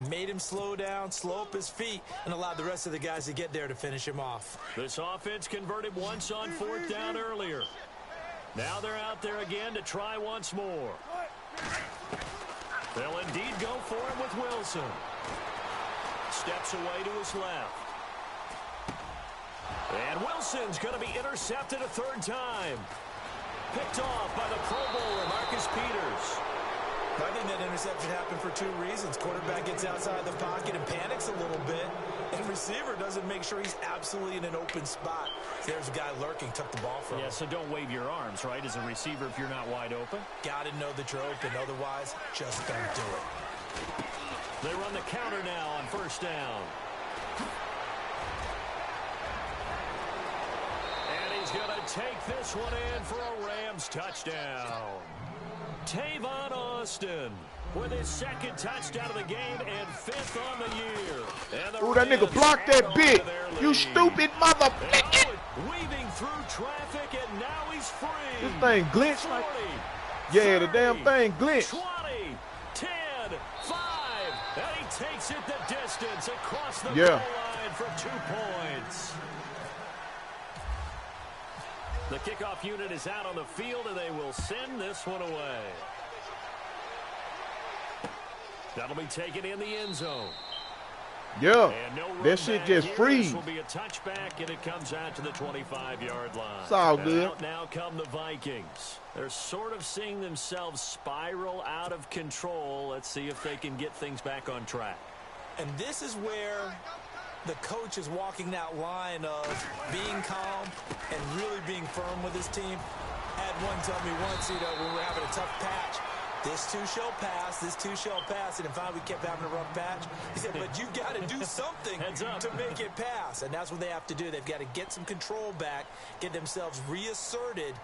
Made him slow down, slow up his feet, and allowed the rest of the guys to get there to finish him off. This offense converted once on 4th down earlier. Now they're out there again to try once more. They'll indeed go for it with Wilson. Steps away to his left. And Wilson's going to be intercepted a 3rd time. Picked off by the Pro Bowler, Marcus Peters. I think that interception happened for 2 reasons. Quarterback gets outside the pocket and panics a little bit, and receiver doesn't make sure he's absolutely in an open spot. There's a guy lurking, took the ball from him. Yeah, so don't wave your arms, right, as a receiver if you're not wide open. Got to know that you're open. Otherwise, just don't do it. They run the counter now on 1st down. And he's going to take this one in for a Rams touchdown. Tavon Austin with his 2nd touchdown of the game and 5th on the year. Ooh, that nigga blocked that bit. You stupid motherfucker. Weaving through traffic, and now he's free. This thing glitched like... Yeah, the damn thing glitched. 20, 10, 5, and he takes it the distance across the goal line for 2 points. The kickoff unit is out on the field, and they will send this one away. That'll be taken in the end zone. Yeah, no that shit just freeze. This will be a touchback, and it comes out to the 25-yard line. It's all good. Out now come the Vikings. They're sort of seeing themselves spiral out of control. Let's see if they can get things back on track. And this is where the coach is walking that line of being calm and really being firm with his team. Had one tell me once, when we were having a tough patch, this too shall pass, this too shall pass, and finally we kept having a rough patch. He said, but you've got to do something to make it pass, and that's what they have to do. They've got to get some control back, get themselves reasserted,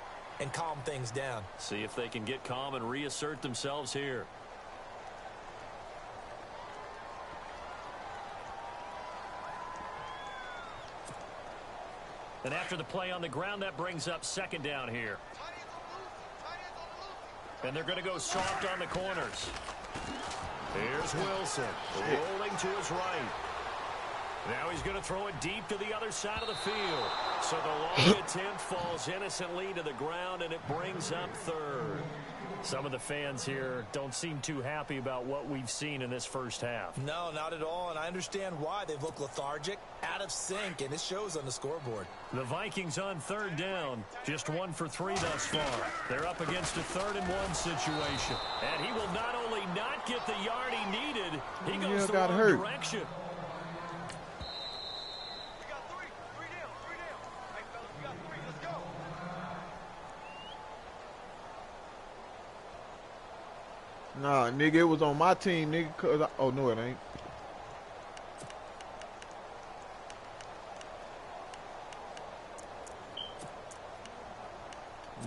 and calm things down. See if they can get calm and reassert themselves here. And after the play on the ground, that brings up 2nd down here. And they're going to go soft on the corners. Here's Wilson, rolling to his right. Now he's going to throw it deep to the other side of the field. So the long attempt falls innocently to the ground, and it brings up 3rd. Some of the fans here don't seem too happy about what we've seen in this first half. No, not at all, and I understand why. They've looked lethargic, out of sync, and it shows on the scoreboard. The Vikings on 3rd down, just 1 for 3 thus far. They're up against a 3rd and 1 situation. And he will not only not get the yard he needed, he goes the wrong direction. Nah, nigga, it was on my team, nigga. Cause oh, no, it ain't.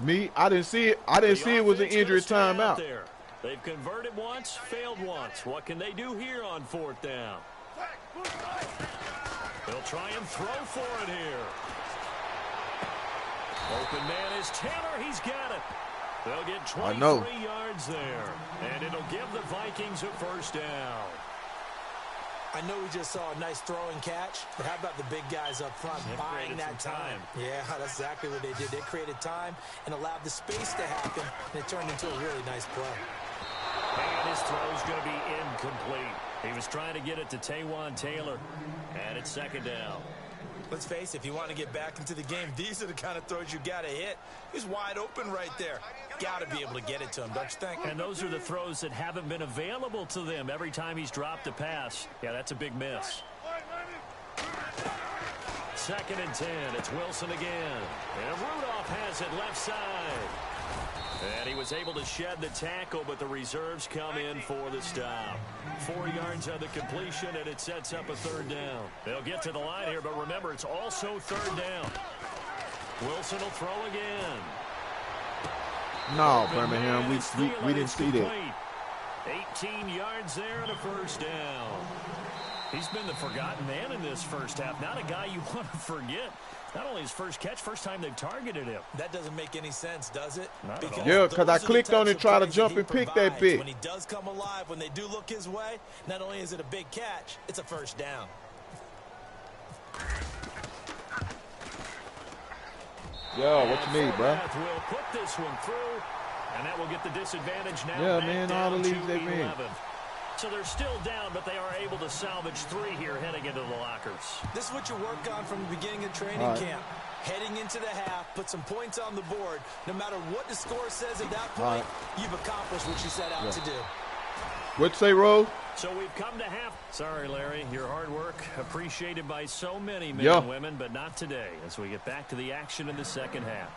Me, I didn't see it. I didn't see it was an injury timeout. They've converted once, failed once. What can they do here on 4th down? They'll try and throw for it here. Open man is Taylor. He's got it. They'll get 23 yards there, and it'll give the Vikings a 1st down. I know we just saw a nice throwing catch, but how about the big guys up front buying that time? Yeah, that's exactly what they did. They created time and allowed the space to happen, and it turned into a really nice play. And his throw's going to be incomplete. He was trying to get it to Taywan Taylor, and it's 2nd down. Let's face it, if you want to get back into the game, these are the kind of throws you got to hit. He's wide open right there. Got to be able to get it to him, don't you think? And those are the throws that haven't been available to them every time he's dropped a pass. Yeah, that's a big miss. 2nd and 10. It's Wilson again. And Rudolph has it left side. And he was able to shed the tackle, but the reserves come in for the stop. 4 yards on the completion, and it sets up a 3rd down. They'll get to the line here, but remember, it's also 3rd down. Wilson will throw again. No, Birmingham, we didn't see that. 18 yards there and a 1st down. He's been the forgotten man in this first half. Not a guy you want to forget. Not only his first catch, first time they've targeted him. That doesn't make any sense, does it? Not at all. Yeah, because I clicked on it, try to jump and pick that bit. When he does come alive, when they do look his way, not only is it a big catch, it's a first down. Yo, what you need, bro? Will put this one through, and that will get the disadvantage now. Yeah, man, all the leads they made. So they're still down, but they are able to salvage 3 here heading into the lockers. This is what you work on from the beginning of training camp. Heading into the half, put some points on the board. No matter what the score says at that point, you've accomplished what you set out to do. What'd you say, Rose? So we've come to half. Sorry, Larry, your hard work appreciated by so many men and women, but not today as we get back to the action in the second half.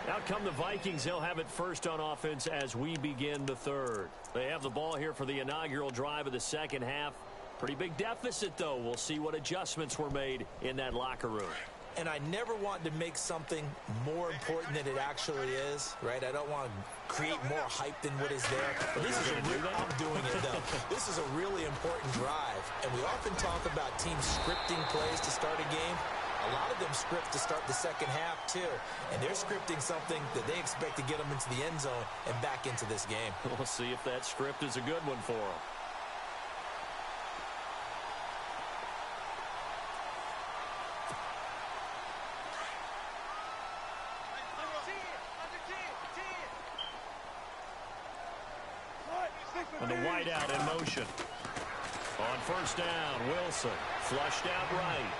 Out come the Vikings. They'll have it first on offense as we begin the third. They have the ball here for the inaugural drive of the second half. Pretty big deficit, though. We'll see what adjustments were made in that locker room. And I never want to make something more important than it actually is, right? I don't want to create more hype than what is there. But this is I'm doing it, though. This is a really important drive. And we often talk about teams scripting plays to start a game. A lot of them script to start the second half, too. And they're scripting something that they expect to get them into the end zone and back into this game. We'll see if that script is a good one for them. And the wideout in motion. On first down, Wilson flushed out right.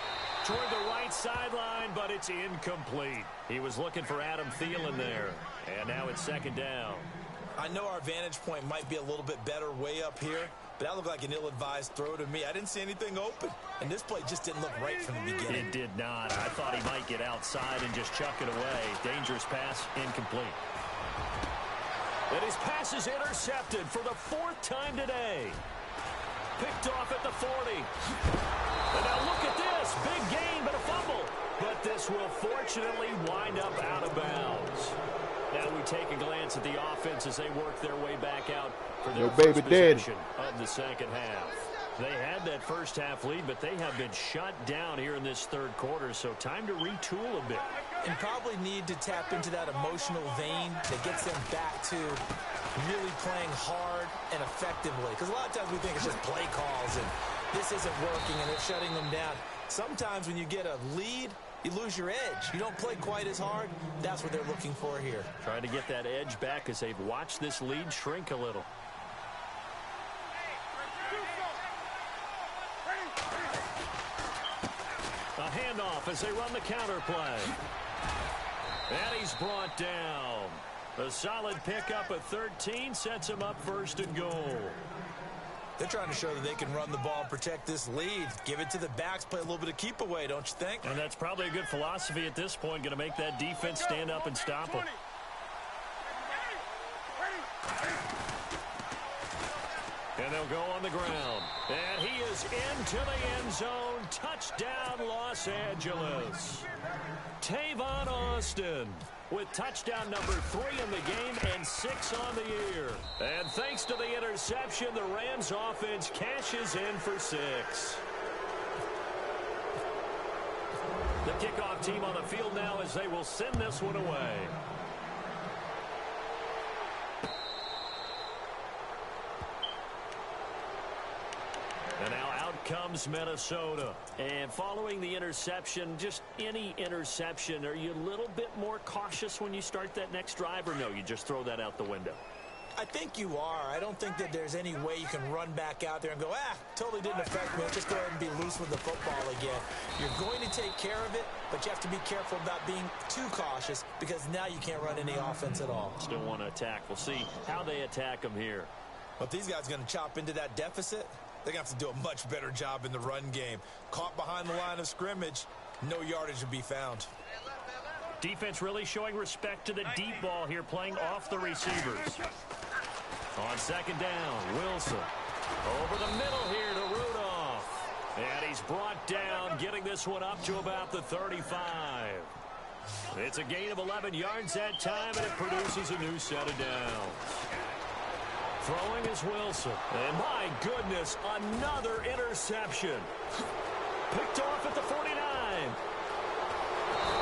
Toward the right sideline, but it's incomplete. He was looking for Adam Thielen there. And now it's second down. I know our vantage point might be a little bit better way up here, but that looked like an ill-advised throw to me. I didn't see anything open, and this play just didn't look right from the beginning. It did not. I thought he might get outside and just chuck it away. Dangerous pass, incomplete. And his pass is intercepted for the 4th time today. Picked off at the 40. And now look at this. Big gain, but a fumble. But this will fortunately wind up out of bounds. Now we take a glance at the offense as they work their way back out for their first possession of the second half. They had that first half lead, but they have been shut down here in this third quarter, so time to retool a bit. And probably need to tap into that emotional vein that gets them back to really playing hard and effectively. Because a lot of times we think it's just play calls and this isn't working and they're shutting them down. Sometimes when you get a lead, you lose your edge. You don't play quite as hard. That's what they're looking for here. Trying to get that edge back as they've watched this lead shrink a little. A handoff as they run the counter play. And he's brought down. A solid pickup at 13 sets him up first and goal. They're trying to show that they can run the ball and protect this lead. Give it to the backs, play a little bit of keep away, don't you think? And that's probably a good philosophy at this point. Going to make that defense stand up and stop them. And they'll go on the ground. And he is into the end zone. Touchdown, Los Angeles. Tavon Austin with touchdown number 3 in the game and 6 on the year. And thanks to the interception, the Rams offense cashes in for 6. The kickoff team on the field now as they will send this one away. And now out comes Minnesota. And following the interception, just any interception, are you a little bit more cautious when you start that next drive, or no, you just throw that out the window? I think you are. I don't think that there's any way you can run back out there and go, totally didn't affect me. Just go ahead and be loose with the football again. You're going to take care of it, but you have to be careful about being too cautious because now you can't run any offense at all. Still want to attack. We'll see how they attack them here. But these guys are going to chop into that deficit. They're going to have to do a much better job in the run game. Caught behind the line of scrimmage, no yardage to be found. Defense really showing respect to the deep ball here, playing off the receivers. On second down, Wilson. Over the middle here to Rudolph. And he's brought down, getting this one up to about the 35. It's a gain of 11 yards that time, and it produces a new set of downs. Throwing is Wilson. And my goodness, another interception. Picked off at the 49.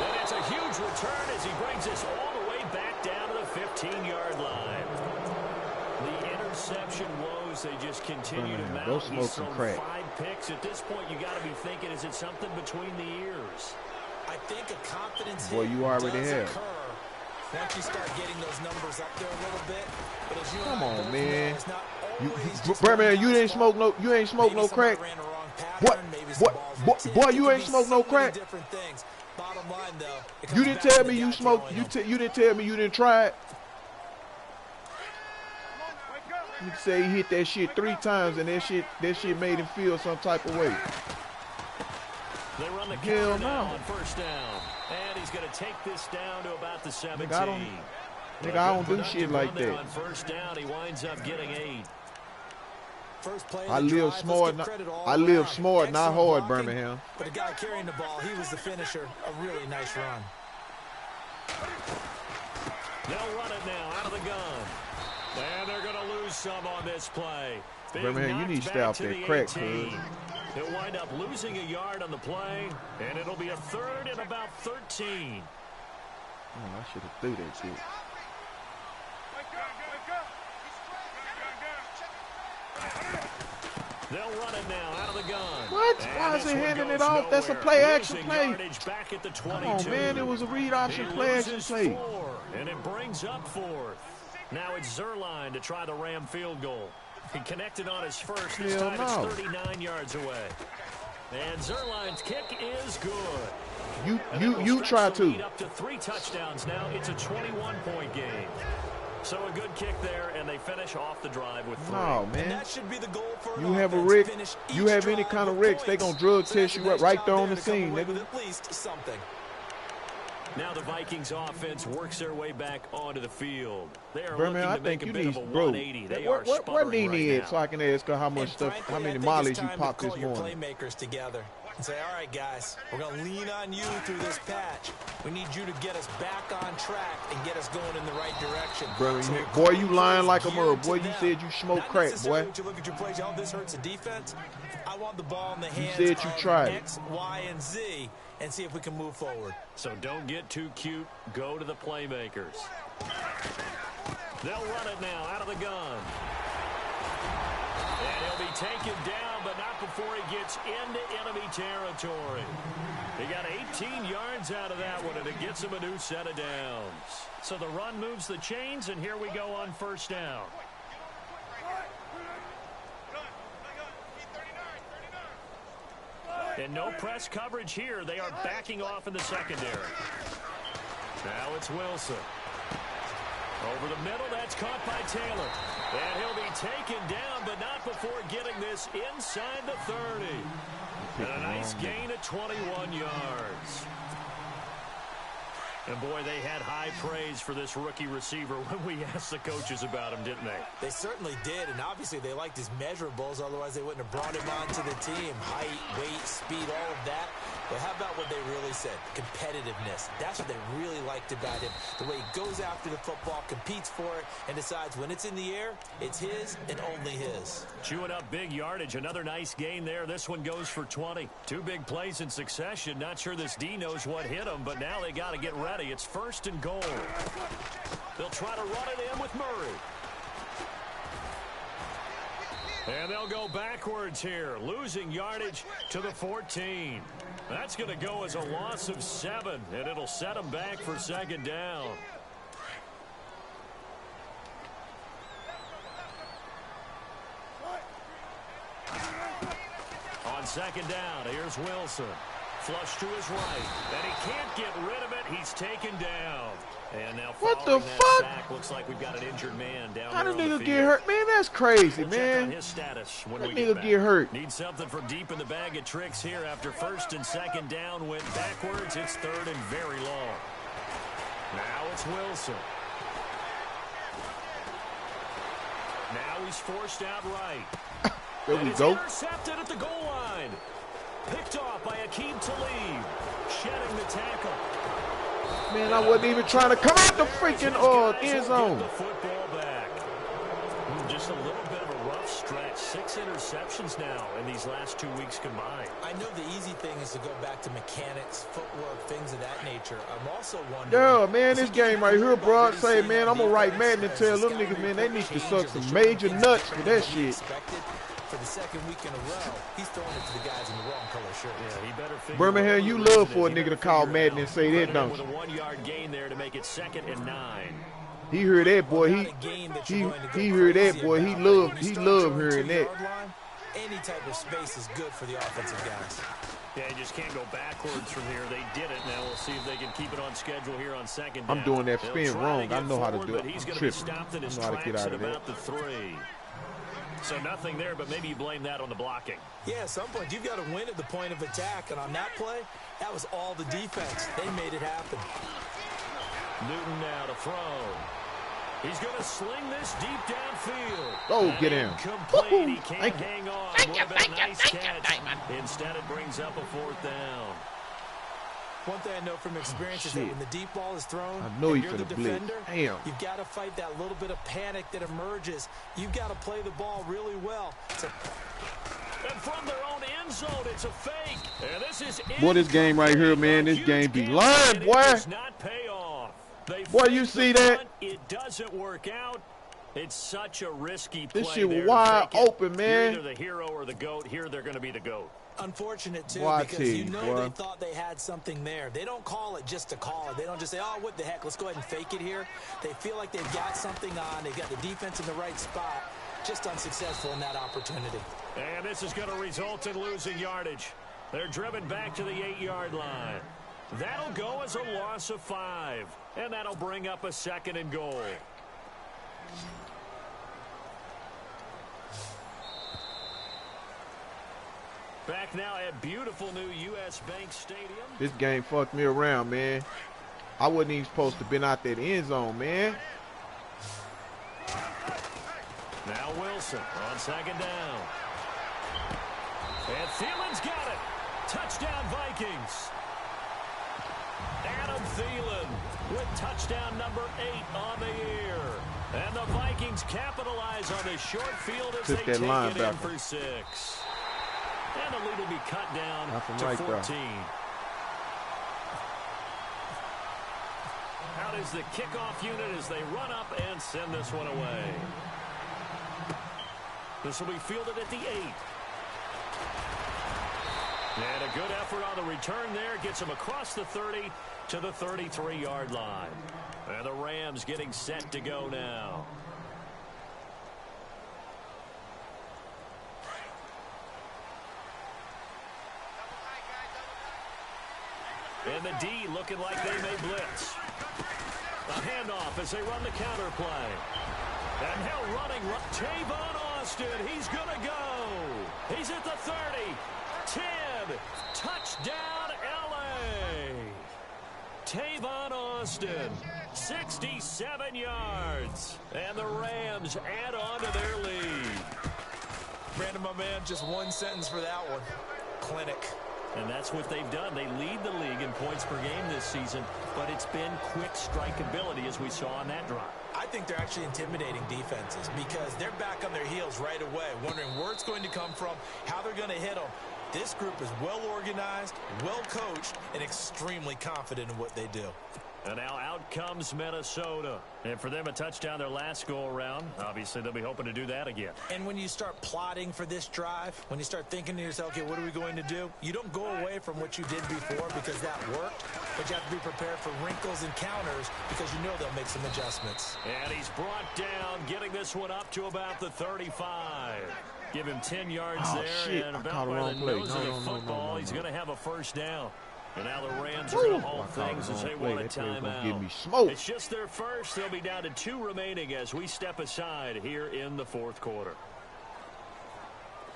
And it's a huge return as he brings us all the way back down to the 15-yard line. The interception woes, they just continue to mount. Go smoke some crack. 5 picks. At this point, you got to be thinking, is it something between the ears? I think a confidence Boy, you already have. Once you start getting those numbers up there a little bit. But as you Come on, know, man. it's not always Birmingham, you ain't smoke no crack. Boy, you ain't smoke no crack. Bottom line, though, You didn't tell me you smoked. You didn't tell me you didn't try it. You say he hit that shit 3 times and that shit made him feel some type of way. They run the Hell counter no. on first down. And he's going to take this down to about the 17. Nigga, I don't do shit like that. On first down, he winds up getting 8. First play I live smart, not hard, Birmingham. But the guy carrying the ball, he was the finisher. A really nice run. They'll run it now out of the gun. And they're going to lose some on this play. Birmingham, you need to stay off that crack, cuz. He'll wind up losing a yard on the play, and it'll be a 3rd and about 13. I should have threw that shit. They'll run it now out of the gun. What? Why is he handing it off? That's a play-action play. Back at the 22. Come on, man. It was a read-option play-action play. 4, and it brings up 4th. Now it's Zerline to try the Ram field goal. He connected on his first. This time it's 39 yards away. And Zerline's kick is good. You try to. Up to 3 touchdowns now. It's a 21-point game. So a good kick there, and they finish off the drive with 3. No, man. And that should be the goal for you have a rig. You have any kind of rigs, they gonna drug test you right there on the scene, nigga. At least something. Now the Vikings offense works their way back onto the field. They are Birmingham, I looking to make think a you bit need, of a bro. 180. They are What sputtering right Nene now. is so I can ask her how much stuff, how many mileage you popped this your morning. playmakers together and say, all right, guys, we're going to lean on you through this patch. We need you to get us back on track and get us going in the right direction. Birmingham, boy, you lying like a mother. Boy, you said you smoke crack, boy. You look at your plays, oh, this hurts the defense. I want the ball in the hands said you of tried. X, Y, and Z and see if we can move forward. So don't get too cute. Go to the playmakers. They'll run it now out of the gun. And he'll be taken down, but not before he gets into enemy territory. He got 18 yards out of that one, and it gets him a new set of downs. So the run moves the chains, and here we go on first down. And no press coverage here. They are backing off in the secondary. Now it's Wilson. Over the middle, that's caught by Taylor. And he'll be taken down, but not before getting this inside the 30. And a nice gain of 21 yards. And, boy, they had high praise for this rookie receiver when we asked the coaches about him, didn't they? They certainly did, and obviously they liked his measurables. Otherwise, they wouldn't have brought him onto the team. Height, weight, speed, all of that. But how about what they really said? Competitiveness. That's what they really liked about him. The way he goes after the football, competes for it, and decides when it's in the air, it's his and only his. Chewing up big yardage. Another nice gain there. This one goes for 20. 2 big plays in succession. Not sure this D knows what hit him, but now they got to get ready. It's 1st and goal. They'll try to run it in with Murray. And they'll go backwards here, losing yardage to the 14. That's going to go as a loss of 7, and it'll set them back for 2nd down. On 2nd down, here's Wilson. Flush to his right, and he can't get rid of it. He's taken down. And now what the fuck? Sack, looks like we've got an injured man down How there did on the nigga field. get hurt? Man, that's crazy, We'll man. check on his status when That we nigga back. get hurt. Need something from deep in the bag of tricks here after 1st and 2nd down. Went backwards. It's 3rd and very long. Now it's Wilson. Now he's forced out right. There and we it's go. intercepted at the goal line. Picked off by Akeem Talib. Shedding the tackle. Man, I wasn't even trying to come out the freaking end zone. The football back. Just a little bit of a rough stretch. 6 interceptions now in these last 2 weeks combined. I know the easy thing is to go back to mechanics, footwork, things of that nature. I'm also wondering. Yeah, man, this game right here, bro. I say, man, I'm gonna write Madden and tell them niggas, man, they need to suck some major nuts for that shit. For the second week in a row, he's throwing it to the guys in the wrong color shirt. Yeah, he better figure Birmingham, you love for a nigga to call Madden and say that, don't you? With a 1-yard gain there to make it 2nd and 9. He heard that, boy. He heard that, boy. He loved hearing that. Any type of space is good for the offensive guys. Yeah, you just can't go backwards from here. They did it. Now we'll see if they can keep it on schedule here on 2nd down. I'm doing that spin wrong. I know how to do it. He's I'm going to be tripping. stopped in his I know how to get tracks out at of that. about the 3. So nothing there, but maybe you blame that on the blocking. Yeah, at some point, you've got to win at the point of attack. And on that play, that was all the defense. They made it happen. Newton now to throw. He's going to sling this deep downfield. Oh, get him. Complete. He can't hang on. Would have been a nice catch. Instead, it brings up a 4th down. One thing I know from experience is that when the deep ball is thrown, I know and he's you're the finna blitz. defender, Damn. you've got to fight that little bit of panic that emerges. You've got to play the ball really well. And from their own end zone, it's a fake. And this is boy, this game right here, man, this game be lying, boy. Does not pay off. Boy, you see that? It doesn't work out. It's such a risky play. This shit wide open, man. You're either the hero or the GOAT. Here, they're going to be the GOAT. Unfortunate, too, Watch because you it, know boy. they thought they had something there. They don't call it just to call it. They don't just say, oh, what the heck, let's go ahead and fake it here. They feel like they've got something on. They've got the defense in the right spot. Just unsuccessful in that opportunity. And this is going to result in losing yardage. They're driven back to the 8-yard line. That'll go as a loss of 5. And that'll bring up a 2nd and goal. Back now at beautiful new U.S. Bank Stadium. This game fucked me around, man. I wasn't even supposed to been out that end zone, man. Now Wilson on 2nd down. And Thielen's got it. Touchdown Vikings. Adam Thielen with touchdown number 8 on the year. And the Vikings capitalize on this short field as they take it in for 6. And the lead will be cut down to 14. Out is the kickoff unit as they run up and send this one away. This will be fielded at the 8. And a good effort on the return there. Gets him across the 30 to the 33-yard line. And the Rams getting set to go now. And the D looking like they may blitz. A handoff as they run the counter play. And Hill running. Tavon Austin, he's going to go. He's at the 30. 10. Touchdown, L.A. Tavon Austin, 67 yards. And the Rams add on to their lead. Brandon, my man, just one sentence for that one. Clinic. And that's what they've done. They lead the league in points per game this season, but it's been quick strikeability as we saw on that drive. I think they're actually intimidating defenses because they're back on their heels right away, wondering where it's going to come from, how they're going to hit them. This group is well organized, well coached, and extremely confident in what they do. And now out comes Minnesota. And for them, a touchdown their last go-around. Obviously, they'll be hoping to do that again. And when you start plotting for this drive, when you start thinking to yourself, okay, what are we going to do? You don't go away from what you did before because that worked, but you have to be prepared for wrinkles and counters because you know they'll make some adjustments. And he's brought down, getting this one up to about the 35. Give him 10 yards there. Shit. And about by the nose of the football, he's going to have a first down. And now the Rams are going to hold things as they want a timeout. Give me smoke. It's just their first. They'll be down to 2 remaining as we step aside here in the 4th quarter.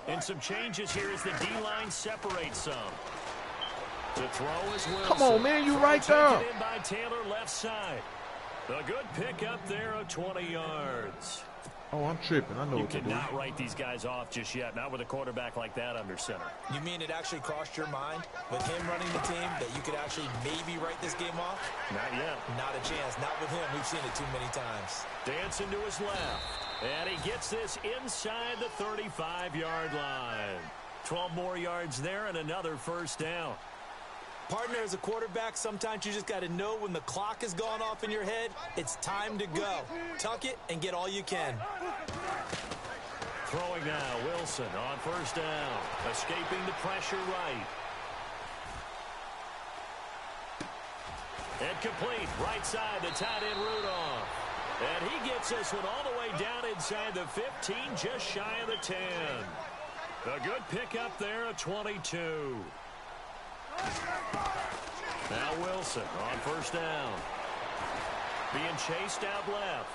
And some changes here as the D-line separates some. The throw is Wilson. Come on, man, you right there. Taken in by Taylor left side. A good pickup there of 20 yards. Oh, I'm tripping. I know You what to do. cannot write these guys off just yet, not with a quarterback like that under center. You mean it actually crossed your mind with him running the team that you could actually maybe write this game off? Not yet. Not a chance. Not with him. We've seen it too many times. Dancing to his left. And he gets this inside the 35-yard line. 12 more yards there and another first down. Partner, as a quarterback, sometimes you just got to know when the clock has gone off in your head, it's time to go. Tuck it and get all you can. Throwing now, Wilson on first down. Escaping the pressure right. And complete, right side, the tight end Rudolph. And he gets this one all the way down inside the 15, just shy of the 10. A good pickup there at 22. Now Wilson on first down. Being chased out left.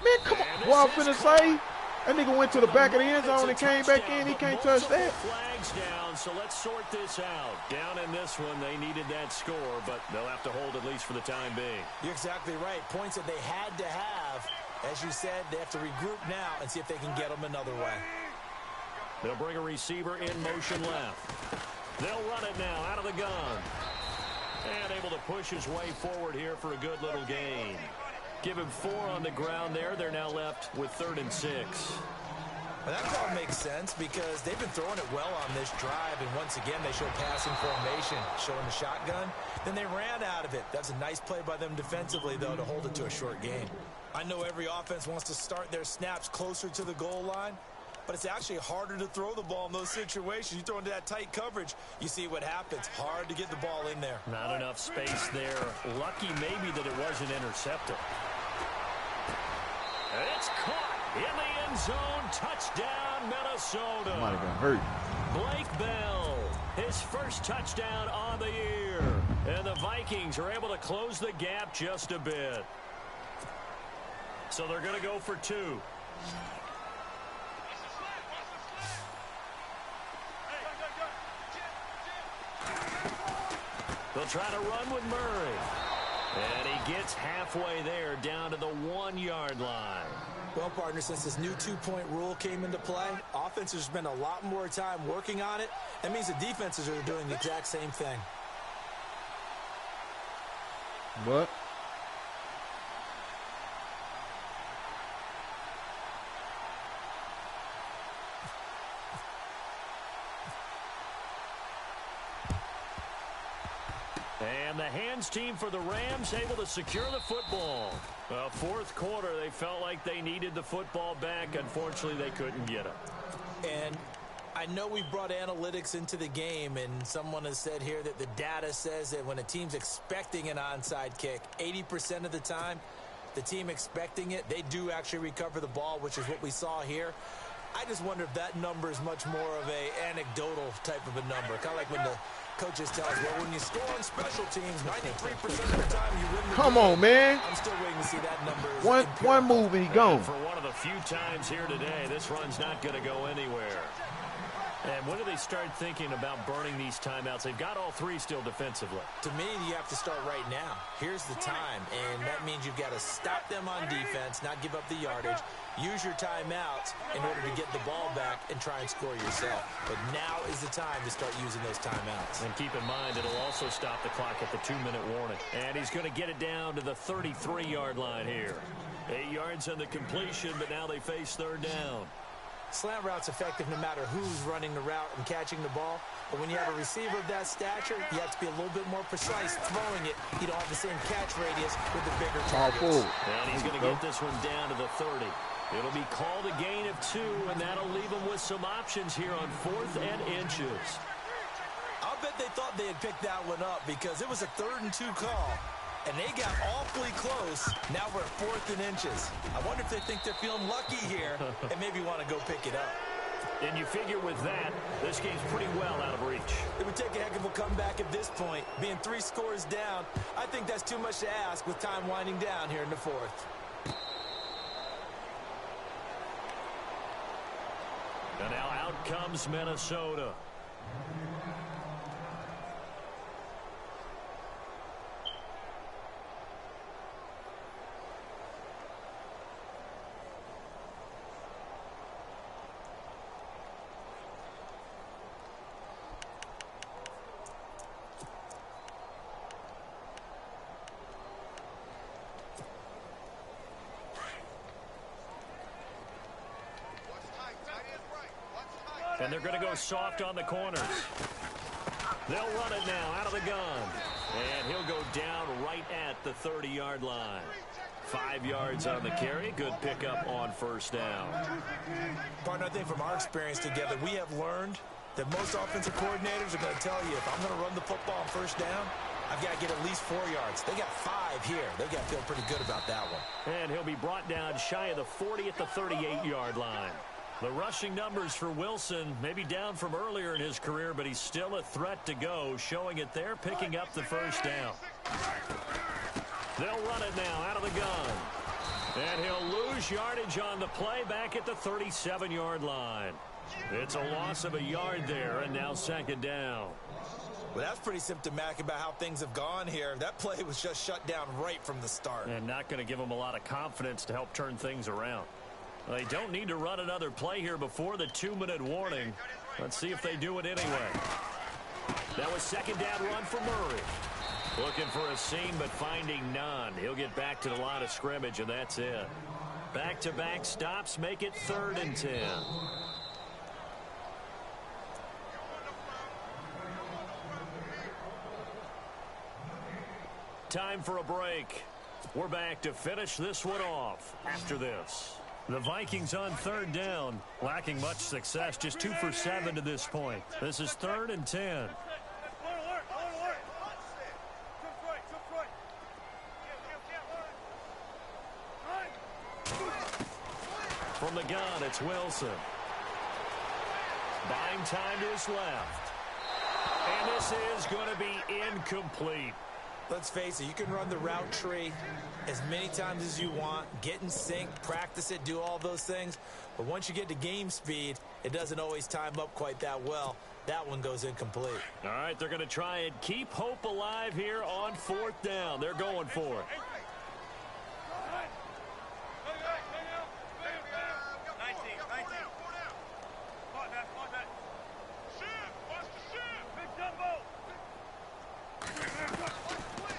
Man, come on. What I'm finna say? That nigga went to the back of the end zone and came back in. He can't touch that. Flags down, so let's sort this out. Down in this one, they needed that score, but they'll have to hold at least for the time being. You're exactly right. Points that they had to have. As you said, they have to regroup now and see if they can get them another way. They'll bring a receiver in motion left. They'll run it now out of the gun. And able to push his way forward here for a good little gain. Give him 4 on the ground there. They're now left with 3rd and 6. Well, that call makes sense because they've been throwing it well on this drive, and once again they show passing formation, showing the shotgun. Then they ran out of it. That's a nice play by them defensively, though, to hold it to a short gain. I know every offense wants to start their snaps closer to the goal line, but it's actually harder to throw the ball in those situations. You throw into that tight coverage, you see what happens. Hard to get the ball in there. Not enough space there. Lucky maybe that it wasn't intercepted. And it's caught in the end zone. Touchdown, Minnesota. Might have got hurt. Blake Bell, his first touchdown on the year. And the Vikings are able to close the gap just a bit. So they're going to go for 2. They'll try to run with Murray. And he gets halfway there down to the 1-yard line. Well, partner, since this new 2-point rule came into play, offenses spend a lot more time working on it. That means the defenses are doing the exact same thing. What? And the hands team for the Rams able to secure the football. Fourth quarter, they felt like they needed the football back. Unfortunately, they couldn't get it. And I know we've brought analytics into the game, and someone has said here that the data says that when a team's expecting an onside kick, 80% of the time, the team expecting it, they do actually recover the ball, which is what we saw here. I just wonder if that number is much more of a anecdotal type of a number. Kind of like when the coaches tell us, well, when you score on special teams, 93% of the time you win the game. Come on, man. I'm still waiting to see that number. One move and he gone. For one of the few times here today, this run's not going to go anywhere. And when do they start thinking about burning these timeouts? They've got all 3 still defensively. To me, you have to start right now. Here's the time, and that means you've got to stop them on defense, not give up the yardage, use your timeouts in order to get the ball back and try and score yourself. But now is the time to start using those timeouts. And keep in mind, it'll also stop the clock at the 2-minute warning. And he's going to get it down to the 33-yard line here. 8 yards on the completion, but now they face 3rd down. Slant route's effective no matter who's running the route and catching the ball. But when you have a receiver of that stature, you have to be a little bit more precise throwing it. You don't have the same catch radius with the bigger targets. And he's going to get this one down to the 30. It'll be called a gain of 2, and that'll leave him with some options here on 4th and inches. I'll bet they thought they had picked that one up because it was a 3rd and 2 call. And they got awfully close. Now we're at 4th and inches. I wonder if they think they're feeling lucky here and maybe want to go pick it up. And you figure with that, this game's pretty well out of reach. It would take a heck of a comeback at this point. Being 3 scores down, I think that's too much to ask with time winding down here in the 4th. And now out comes Minnesota. And they're going to go soft on the corners. They'll run it now out of the gun. And he'll go down right at the 30-yard line. 5 yards on the carry. Good pickup on first down. Partner, I think from our experience together, we have learned that most offensive coordinators are going to tell you, if I'm going to run the football on first down, I've got to get at least 4 yards. They got 5 here. They've got to feel pretty good about that one. And he'll be brought down shy of the 40 at the 38-yard line. The rushing numbers for Wilson may be down from earlier in his career, but he's still a threat to go, showing it there, picking up the first down. They'll run it now out of the gun. And he'll lose yardage on the play back at the 37-yard line. It's a loss of a yard there, and now second down. Well, that's pretty symptomatic about how things have gone here. That play was just shut down right from the start. And not going to give them a lot of confidence to help turn things around. They don't need to run another play here before the 2-minute warning. Let's see if they do it anyway. That was second down run for Murray. Looking for a seam, but finding none. He'll get back to the line of scrimmage, and that's it. Back-to-back stops make it 3rd and 10. Time for a break. We're back to finish this one off after this. The Vikings on 3rd down, lacking much success, just 2 for 7 to this point. This is 3rd and 10. From the gun, it's Wilson. Buying time to his left. And this is going to be incomplete. Let's face it, you can run the route tree as many times as you want, get in sync, practice it, do all those things. But once you get to game speed, it doesn't always time up quite that well. That one goes incomplete. All right, they're going to try and keep hope alive here on 4th down. They're going for it.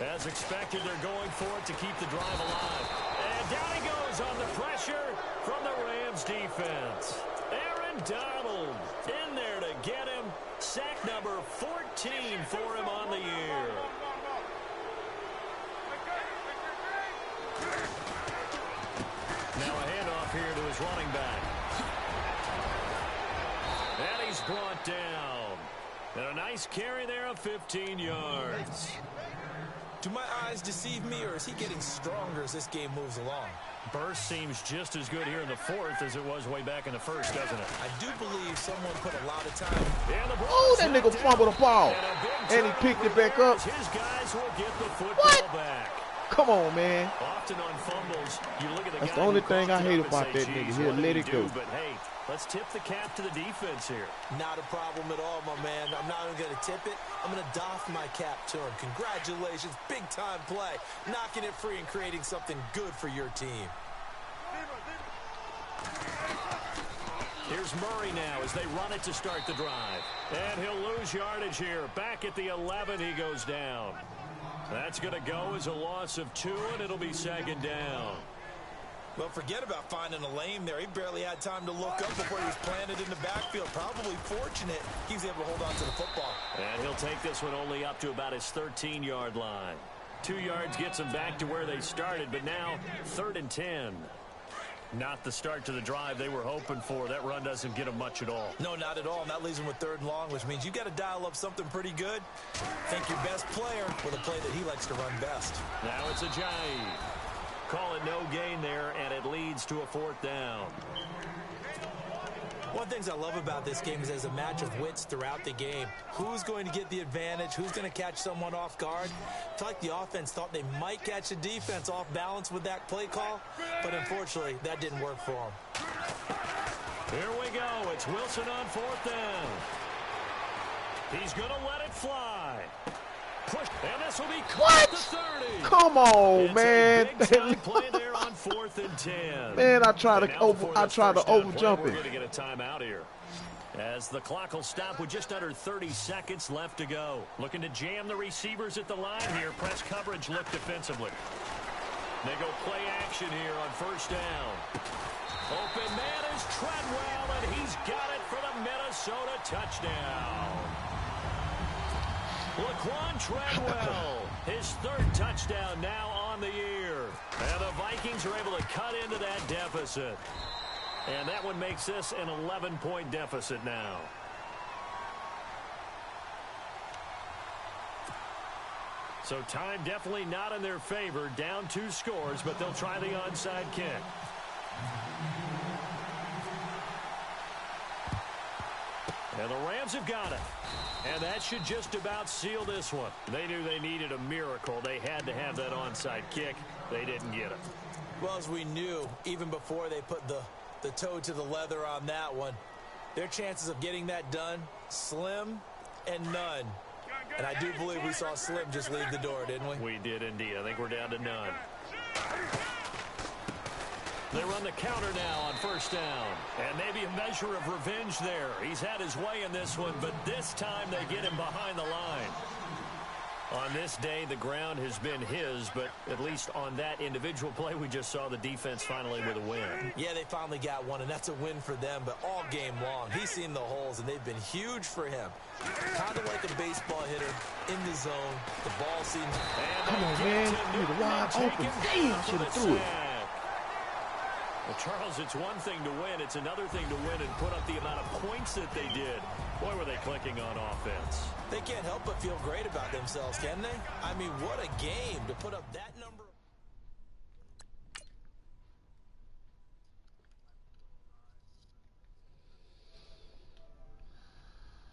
As expected, they're going for it to keep the drive alive. And down he goes on the pressure from the Rams defense. Aaron Donald in there to get him. Sack number 14 for him on the year. Now a handoff here to his running back. And he's brought down. And a nice carry there of 15 yards. Do my eyes deceive me, or is he getting stronger as this game moves along? Burst seems just as good here in the 4th as it was way back in the 1st, doesn't it? I do believe someone put a lot of time. Oh, that nigga fumbled the ball. And he picked it back up. His guys will get the football back. Come on, man. Often on fumbles, you look at the That's guy the only who thing I coughed it hate up and about say, that nigga. "Geez, He'll what did let he it do?" go. But hey, let's tip the cap to the defense here. Not a problem at all, my man. I'm not even going to tip it. I'm going to doff my cap to him. Congratulations. Big-time play. Knocking it free and creating something good for your team. Here's Murray now as they run it to start the drive. And he'll lose yardage here. Back at the 11, he goes down. That's going to go as a loss of 2, and it'll be second down. Well, forget about finding a lane there. He barely had time to look up before he was planted in the backfield. Probably fortunate he was able to hold on to the football. And he'll take this one only up to about his 13-yard line. 2 yards gets him back to where they started, but now 3rd and 10. Not the start to the drive they were hoping for. That run doesn't get them much at all. No, not at all. And that leaves him with 3rd and long, which means you got to dial up something pretty good. Think your best player with a play that he likes to run best. Now it's Ajayi. Call it no gain there, and it leads to a 4th down. One of the things I love about this game is there's a match of wits throughout the game. Who's going to get the advantage? Who's going to catch someone off guard? I feel like the offense thought they might catch the defense off balance with that play call, but unfortunately, that didn't work for them. Here we go. It's Wilson on 4th down. He's going to let it fly. Push, and this will be caught at the 30. Come on, It's man. a big-time play there on 4th and 10. Man, I try to over jump We're it. going to get a timeout here. As the clock will stop with just under 30 seconds left to go. Looking to jam the receivers at the line here. Press coverage look defensively. They go play action here on 1st down. Open man is Treadwell, and he's got it for the Minnesota touchdown. Laquan Treadwell, his third touchdown now on the year. And the Vikings are able to cut into that deficit. And that one makes this an 11-point deficit now. So time definitely not in their favor. Down 2 scores, but they'll try the onside kick. And the Rams have got it. And that should just about seal this one. They knew they needed a miracle. They had to have that onside kick. They didn't get it. Well, as we knew, even before they put the toe to the leather on that one, their chances of getting that done, slim and none. And I do believe we saw Slim just leave the door, didn't we? We did indeed. I think we're down to none. They run the counter now on first down. And maybe a measure of revenge there. He's had his way in this one, but this time they get him behind the line. On this day, the ground has been his, but at least on that individual play, we just saw the defense finally with a win. Yeah, they finally got one, and that's a win for them, but all game long, he's seen the holes, and they've been huge for him. Kind of like a baseball hitter in the zone. The ball seems... Come on, man. He was wide open. Damn, I should have threw it. Well, Charles, it's one thing to win. It's another thing to win and put up the amount of points that they did. Boy, were they clicking on offense. They can't help but feel great about themselves, can they? I mean, what a game to put up that number of...